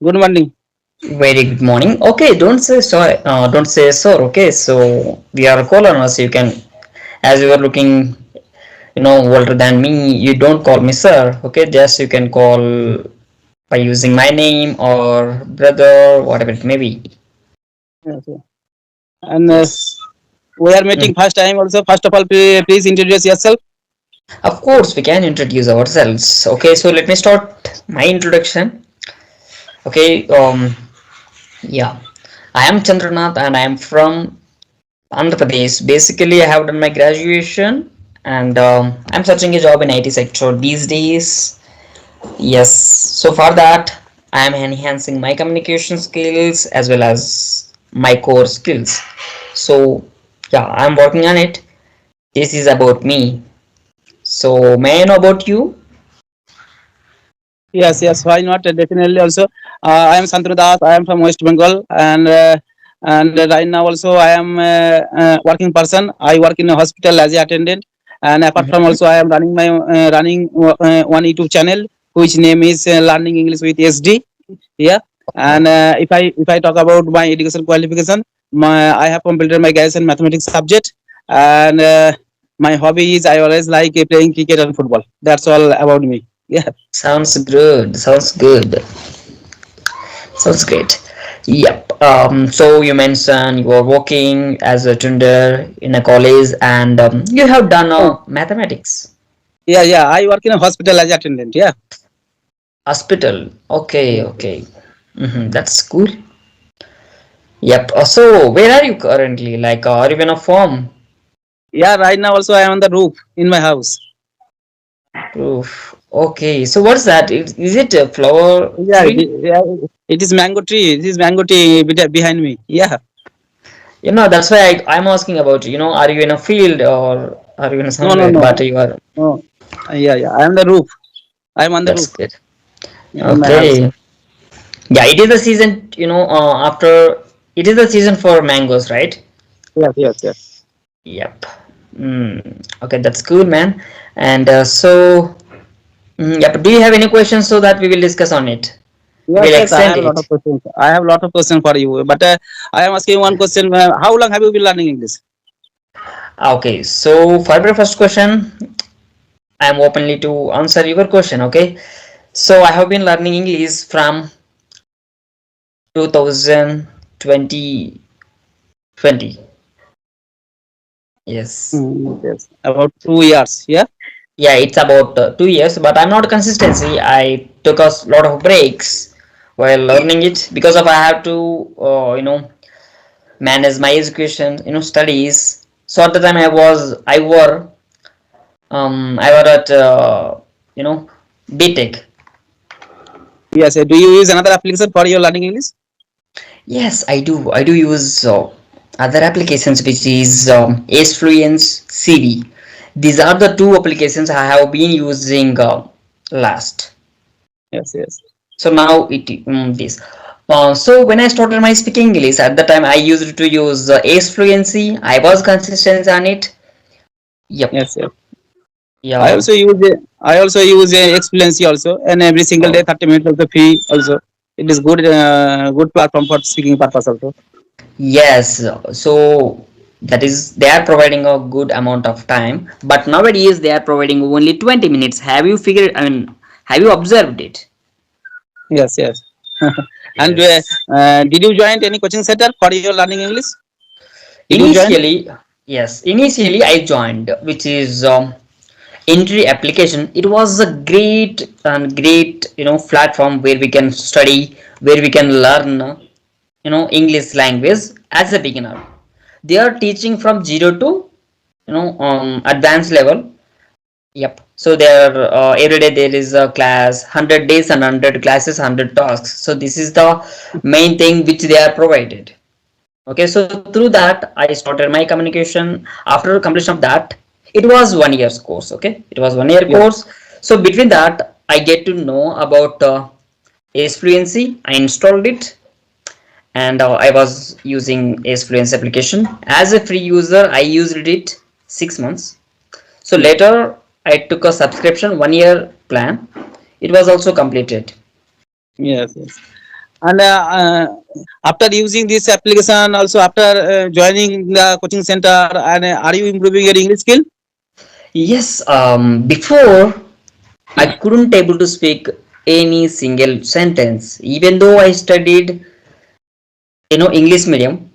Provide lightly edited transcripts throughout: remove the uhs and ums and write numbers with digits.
Good morning. Very good morning. Okay, don't say sorry. Don't say sir. Okay, so we are co-learners. You can, as you are looking, older than me. You don't call me sir. Okay, just you can call by using my name or brother, whatever it may be. Yes, yes. And Yes. we are Mm. meeting first time also. First of all, please introduce yourself. Of course, we can introduce ourselves. Okay, so let me start my introduction. Okay. Yeah. I am Chandranath and I am from Andhra Pradesh. Basically, I have done my graduation and I'm searching a job in IT sector these days. Yes, so for that, I am enhancing my communication skills as well as my core skills. So, yeah, I'm working on it. This is about me. So, may I know about you? Yes, yes. Why not? Definitely. Also, I am Santanu Das. I am from West Bengal, and right now also I am working person. I work in a hospital as a attendant, and apart from Mhm. also I am running my one YouTube channel which name is Learning English with SD. Yeah, and if I talk about my education qualification, my I have completed my graduation mathematics subject, and my hobby is I always like playing cricket and football. That's all about me. Yeah. Sounds good. Sounds good. Sounds great. Yep. So you mentioned you are working as a tutor in a college and you have done mathematics. Yeah, yeah. I work in a hospital as attendant. Yeah. Hospital. Okay, Yeah. okay. That's cool. Yep. So where are you currently? Like, are you in a farm? Yeah. Right now also I am on the roof in my house. Oof. Okay. So what's that? Is it a flower Yeah. tree? Yeah. It is mango tree. It is mango tree behind me. Yeah. That's why I'm asking about, are you in a field or are you in No, no, somewhere? But no, you are. no. Yeah, yeah. I am the roof. I am on the That's roof. good. Yeah, in my house. Okay. Yeah, it is the season, after it is the season for mangoes, right? Yes, yes, yes. Yep. Okay, that's cool, man. And yep. Do you have any questions so that we will discuss on it? Yes, We'll yes. I extend have a lot it. of questions. I have a lot of questions for you. But I am asking one question. How long have you been learning English? Okay, so for my first question, I am openly to answer your question. Okay, so I have been learning English from 2020. Yes. Yes. About 2 years. Yeah. Yeah, it's about 2 years, but I'm not consistency. I took a lot of breaks while learning it because of I have to manage my education, studies. So at the time I were at you know BTech. Yes. Do you use another application for your learning English? Yes, I do use other applications which is Ace Fluence CV. These are the two applications I have been using last. Yes, yes. So now this. So when I started my speaking English, at the time I used to use Ace Fluency. I was consistent on it. Yep. Yes, yes. I Yeah. also use Excellency also, and every single day Oh, 30 minutes of the fee also. It is good platform for speaking purpose also. yes. So that is they are providing a good amount of time, but nowadays they are providing only 20 minutes. Have you figured? I mean, have you observed it? Yes, yes. And Yes. did you join any coaching center for your learning English? Did you join? Initially, yes. Initially, I joined, which is entry application. It was a great platform where we can study, where we can learn English language as a beginner. They are teaching from zero to advanced level. Yep. So there every day there is a class, 100 days and 100 classes, 100 tasks. So this is the main thing which they are provided. Okay, so through that I started my communication. After completion of that, it was 1 year's course. Okay, it was 1 year Yes. course. So between that I get to know about Ace Fluency. I installed it and I was using Ace Fluency application as a free user. I used it 6 months. So later I took a subscription 1 year plan. It was also completed. Yes, yes. And after using this application, also after joining the coaching center, and are you improving your English skill? Yes, before I couldn't able to speak any single sentence, even though I studied, English medium.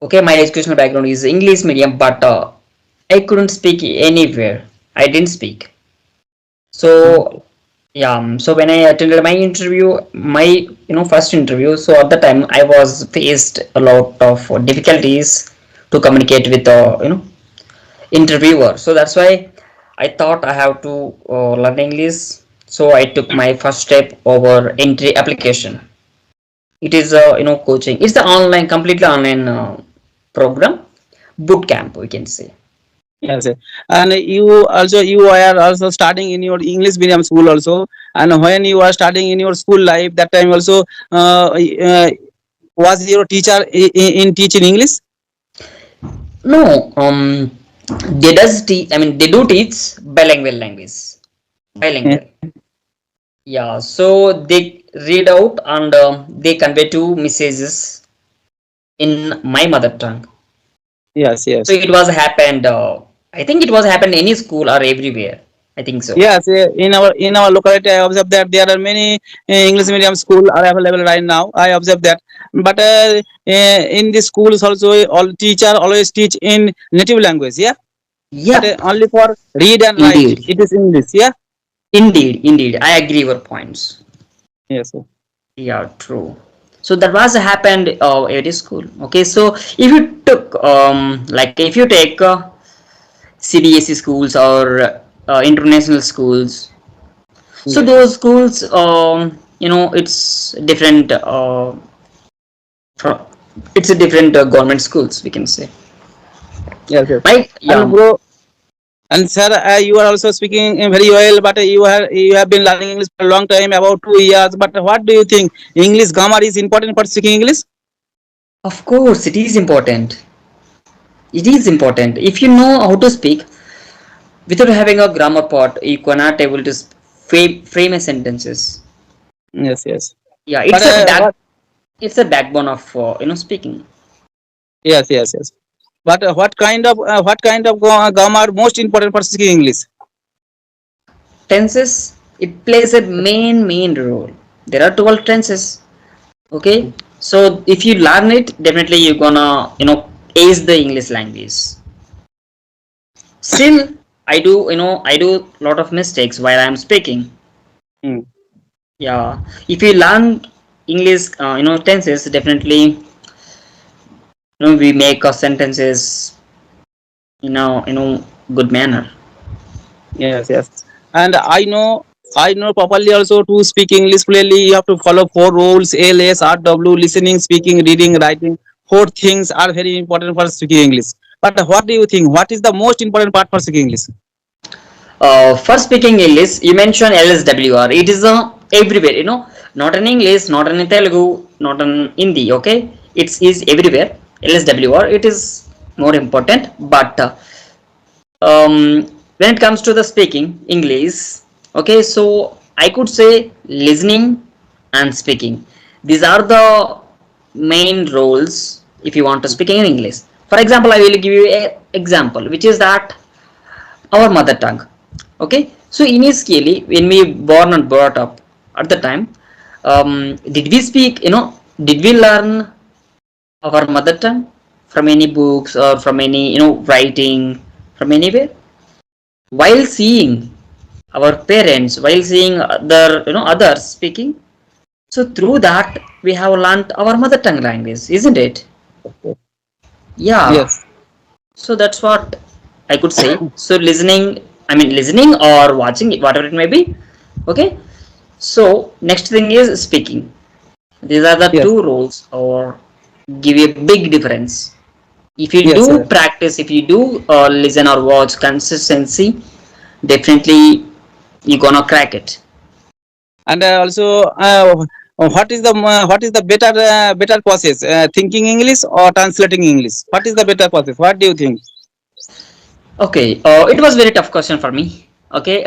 Okay, my educational background is English medium, but I couldn't speak anywhere. I didn't speak. So Okay. yeah, so when I attended my interview, my first interview, so at the time I was faced a lot of difficulties to communicate with the interviewer. So that's why I thought I have to learn English. So I took my first step over entry application. It is coaching. It's the online, completely online program, boot camp we can say. Yes, yes. And you are also studying in your English medium school also. And when you are studying in your school life, that time also was your teacher in teaching English? No, they does teach. I mean, they do teach bilingual language. Eh, Bilingual. Yeah, so they read out and they convey two messages in my mother tongue. yes, So yes. it was happened. I think it was happened any school or everywhere. I think so. Yes, in our locality, I observe that there are many English medium school are available right now. I observe that, but in the schools also, all teacher always teach in native language. Yeah, but Yeah, only for read and write, indeed, it is English. Yeah. indeed, indeed. I agree your points. Yes, sir. Yeah, true. So that was happened every school. Okay, so if you took like if you take CBSE schools or international schools, so Yes, those schools it's different. From, it's a different government schools we can say. yes, yes. Right? And Yeah. bro, and sir, you are also speaking very well, but you have been learning English for a long time, about 2 years. But what do you think? English grammar is important for speaking English? Of course, it is important. It is important. If you know how to speak without having a grammar part, you cannot able to frame a sentences. Yes, yes. Yeah, But what? it's a backbone of speaking. Yes, yes, yes. But what kind of grammar most important for speaking English? Tenses, it plays a main role. There are 12 tenses. Okay, so if you learn it, definitely you're gonna ace the English language. Still, I do a lot of mistakes while I'm speaking. Hmm. Yeah, if you learn English tenses, definitely we make our sentences good manner. Yes, yes. And I know properly also to speak English clearly. You have to follow four rules: ALS, RW, listening, speaking, reading, writing. Four things are very important for speaking English. But what do you think? What is the most important part for speaking English? For speaking English, you mentioned LSWR. It is everywhere, not in English, not in Telugu, not in Hindi. Okay, it's is everywhere. LSWR. It is more important, but when it comes to the speaking English, okay, so I could say listening and speaking. These are the main roles if you want to speak in English. For example, I will give you a example, which is that our mother tongue. Okay, so initially when we born and brought up at the time, did we speak, did we learn our mother tongue from any books or from any writing from anywhere? While seeing our parents, while seeing other others speaking, so through that we have learned our mother tongue language, isn't it? Yeah. Yes, So that's what I could say. So listening, I mean listening or watching, whatever it may be. Okay. So next thing is speaking. These are the yes, two roles, or give you a big difference. If you yes, do yes. practice, if you do listen or watch consistency, definitely you're gonna crack it. And also, what is the better process? Thinking English or translating English? What is the better process? What do you think? Okay. It was very tough question for me. Okay.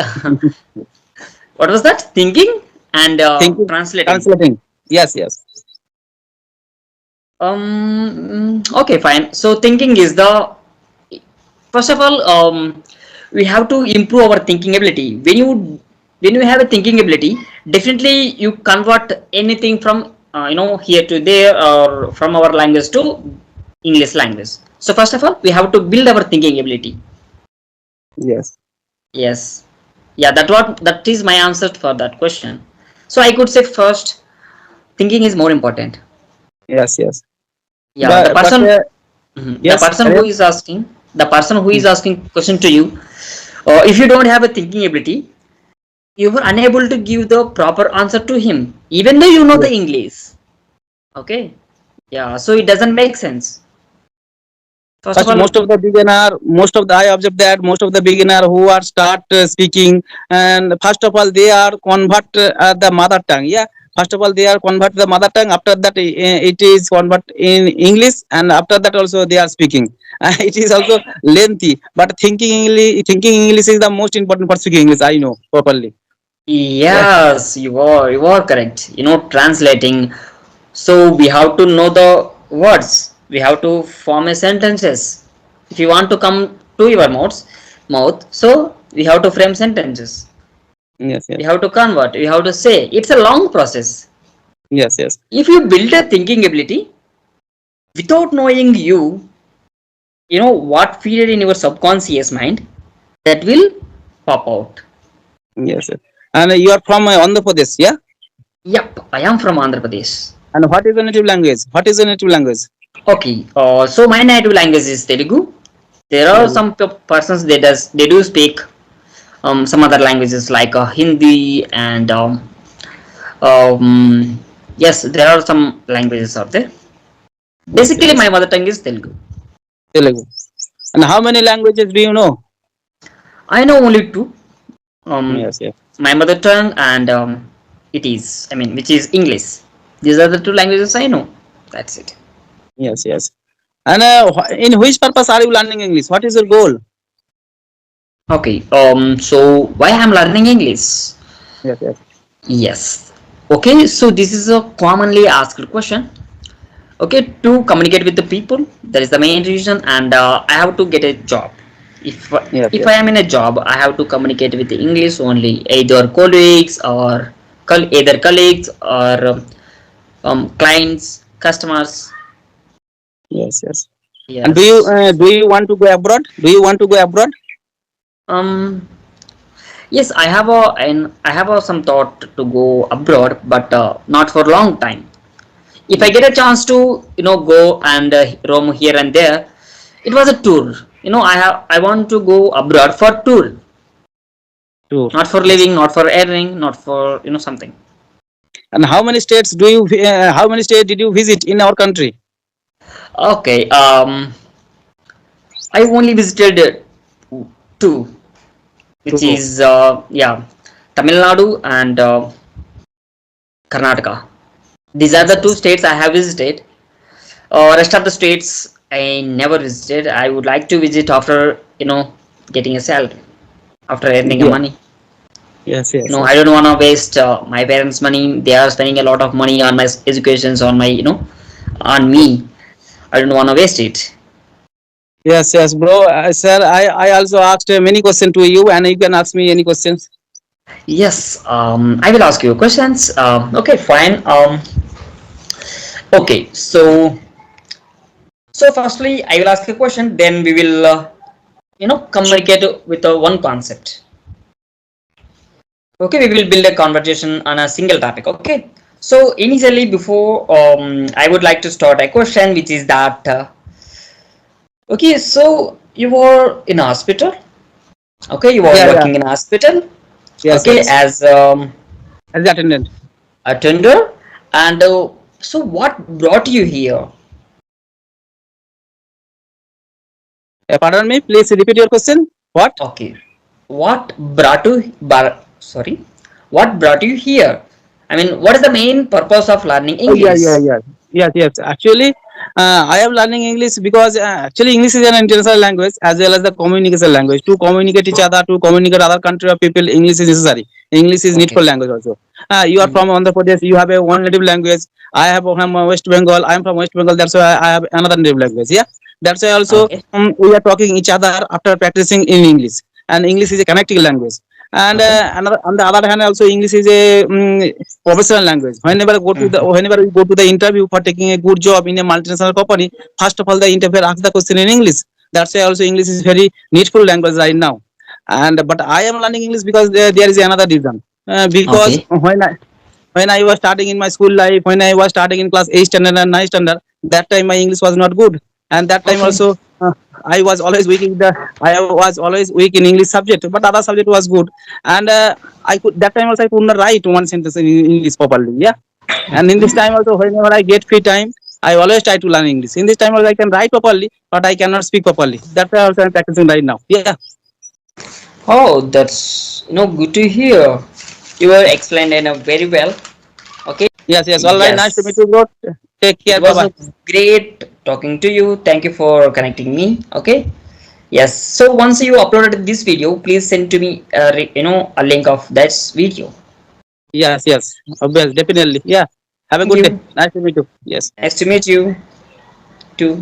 What was that? Thinking and Thinking, translating. translating. Yes, yes. Okay, fine. So thinking is the first of all, we have to improve our thinking ability. When you have a thinking ability, definitely you convert anything from here to there, or from our language to English language. So first of all, we have to build our thinking ability. Yes, Yes, yeah, that is my answer for that question. So I could say first, thinking is more important. yes, yes. Yeah, the But person, the yes, person who Aryan? is asking, the person who Mm, is asking question to you, if you don't have a thinking ability, you were unable to give the proper answer to him, even though you know the yes. English. Okay, yeah, so it doesn't make sense. First of First, all, most of the I observe that most of the beginner who are start speaking, and first of all they are convert the mother tongue. Yeah, first of all they are convert the mother tongue. After that, it is convert in English, and after that also they are speaking. It is also lengthy, but thinking English is the most important for speaking English. I know properly. Yeah, yes, you are correct. Translating. So we have to know the words. We have to form a sentences. If you want to come to your mouth, so we have to frame sentences. yes, We yes, have to convert. We have to say. It's a long process. yes, yes, If you build a thinking ability without knowing what feeded in your subconscious mind, that will pop out. yes, yes. And you are from Andhra Pradesh, yeah. Yep, I am from Andhra Pradesh. And what is the native language? What is the native language? Okay, so my native language is Telugu. There are Telugu. some persons they do speak some other languages like Hindi and yes, there are some languages out there. Yes, Basically, yes. my mother tongue is Telugu. Telugu. And how many languages do you know? I know only two. Um, Yes, yes, my mother tongue and which is English. These are the two languages I know. That's it. yes, yes. And in which purpose are you learning English? What is your goal? Okay. So why I'm learning English? Yes, yes, Yes. Okay. So this is a commonly asked question. Okay, to communicate with the people, that is the main reason, and I have to get a job. If yes, if yes, I am in a job, I have to communicate with the English only, either colleagues or either colleagues or clients, customers. yes, yes. And Yes. do you want to go abroad? Do you want to go abroad? Um. Yes, I have some thought to go abroad, but not for long time. If I Yes, get a yes. chance to go and roam here and there, it was a tour. I want to go abroad for tour, Sure. not for Yes. living, not for earning, not for something. And how many states do you? How many states did you visit in our country? Okay, I only visited two, which Two. is yeah, Tamil Nadu and Karnataka. These are Yes, the two yes. states I have visited. Rest of the states I never visited. I would like to visit after getting a salary, after earning a Yeah. money. Yes, yes, I yes. don't want to waste my parents money. They are spending a lot of money on my educations, on my on me. I don't want to waste it. Yes, yes, bro. Sir, I also asked many questions to you, and you can ask me any questions. Yes, I will ask you questions. Okay, fine. Okay, so firstly I will ask a question, then we will communicate with one concept. Okay, we will build a conversation on a single topic. Okay, so initially, before I would like to start a question, which is that okay, so you were in a hospital. Okay, you are Yeah, yeah. working in a hospital. Yes, Okay, yes. as As the attendant. attender, and so what brought you here? Pardon me. Please repeat your question. What? Okay, what sorry, what brought you here? I mean, what is the main purpose of learning Oh, yeah, English? yeah, yeah. Yes, yes. Actually, I am learning English because actually English is an international language as well as the communication language. To communicate each other, to communicate other country of people, English is necessary. English is Okay. needful language also. You are Mm-hmm. from Andhra Pradesh. You have a one native language. I have from West Bengal. I am from West Bengal. That's why I have another native language. Yeah, that's why also Okay. we are talking each other after practicing in English. And English is a connecting language. And Okay. another on the other hand, also English is a professional language. Mm-hmm. Whenever we go to the interview for taking a good job in a multinational company, first of all the interviewer asks the question in English. That's why also English is very needful language right now. And but I am learning English because there is another reason. Because Okay. when I was starting in my school life, when I was starting in class 8 standard and 9 standard, that time my English was not good. And that time Okay. also I was always weak in the I was always weak in English subject, but other subject was good. And I could that time also I could not write one sentence in English properly. Yeah. And in this time also, whenever I get free time, I always try to learn English. In this time also I can write properly, but I cannot speak properly. That's why also I'm practicing right now. Yeah. Oh, that's good to hear. You were explained in a very well. Okay. Yes, yes. All right. Nice to meet Yes. you, bro. Take It care. Bye was bye. a great talking to you. Thank you for connecting me. Okay. Yes. So once you uploaded this video, please send to me, a link of that video. Yes, yes. Obvious, definitely. Yeah. Have a Thank good day. you. Nice to meet you. Yes. Nice to meet you too.